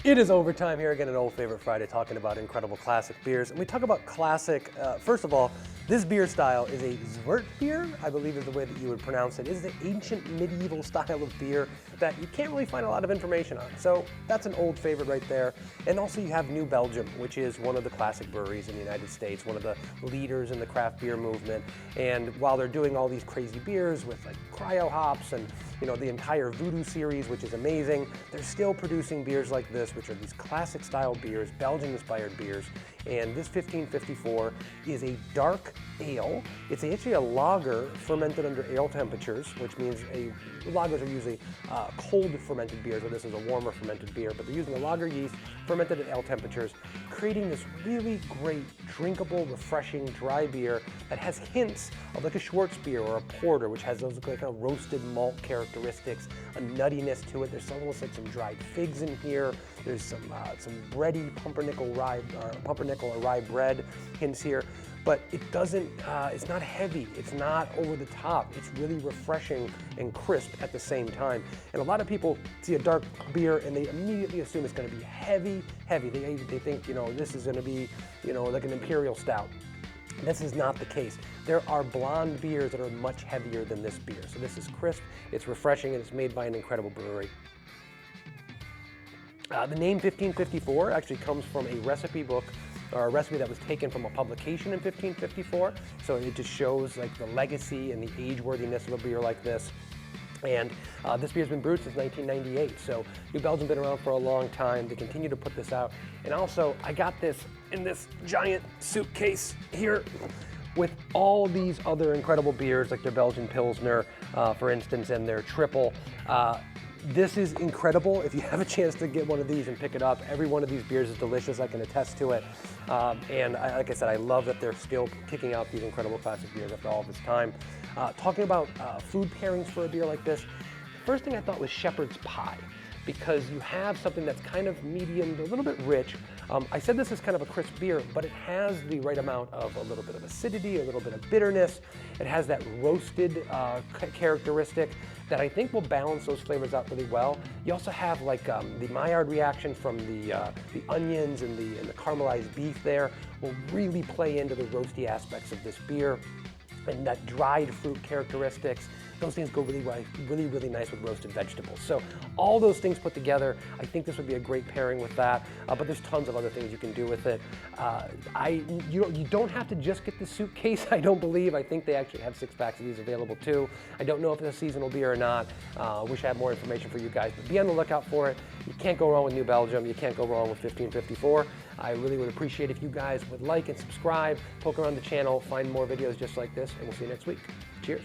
It is overtime here again at Old Favorite Friday, talking about incredible classic beers. And we talk about classic, first of all, this beer style is a Zwart beer, I believe is the way that you would pronounce it. It is an ancient medieval style of beer that you can't really find a lot of information on. So that's an old favorite right there. And also you have New Belgium, which is one of the classic breweries in the United States, one of the leaders in the craft beer movement. And while they're doing all these crazy beers with like cryo hops and the entire Voodoo series, which is amazing, they're still producing beers like this, which are these classic style beers, Belgian inspired beers. And this 1554 is a dark ale. It's actually a lager fermented under ale temperatures, which means lagers are usually cold fermented beers, where this is a warmer fermented beer, but they're using a lager yeast fermented at ale temperatures, creating this really great, drinkable, refreshing, dry beer that has hints of like a Schwarzbier or a porter, which has those like kind of roasted malt characteristics, a nuttiness to it. There's almost like some dried figs in here. There's some bready pumpernickel or rye bread hints here, but it doesn't. It's not heavy. It's not over the top. It's really refreshing and crisp at the same time. And a lot of people see a dark beer and they immediately assume it's going to be heavy. They think this is going to be like an imperial stout. This is not the case. There are blonde beers that are much heavier than this beer. So this is crisp, it's refreshing, and it's made by an incredible brewery. The name 1554 actually comes from a recipe book, or a recipe that was taken from a publication in 1554. So it just shows like the legacy and the age-worthiness of a beer like this. And this beer's been brewed since 1998, so New Belgium's been around for a long time. They continue to put this out. And also, I got this in this giant suitcase here with all these other incredible beers, like their Belgian Pilsner, for instance, and their Triple. This is incredible. If you have a chance to get one of these and pick it up, every one of these beers is delicious. I can attest to it. Like I said, I love that they're still kicking out these incredible classic beers after all this time. Talking about food pairings for a beer like this, the first thing I thought was shepherd's pie, because you have something that's kind of medium, a little bit rich. I said this is kind of a crisp beer, but it has the right amount of a little bit of acidity, a little bit of bitterness. It has that roasted characteristic that I think will balance those flavors out really well. You also have like the Maillard reaction from the onions and the caramelized beef there will really play into the roasty aspects of this beer. And that dried fruit characteristics, those things go really nice with roasted vegetables. So all those things put together, I think this would be a great pairing with that. But there's tons of other things you can do with it. You don't have to just get the suitcase, I don't believe. I think they actually have 6-packs of these available too. I don't know if it's a seasonal beer or not. Wish I had more information for you guys, but be on the lookout for it. You can't go wrong with New Belgium. You can't go wrong with 1554. I really would appreciate if you guys would like and subscribe, poke around the channel, find more videos just like this, and we'll see you next week. Cheers.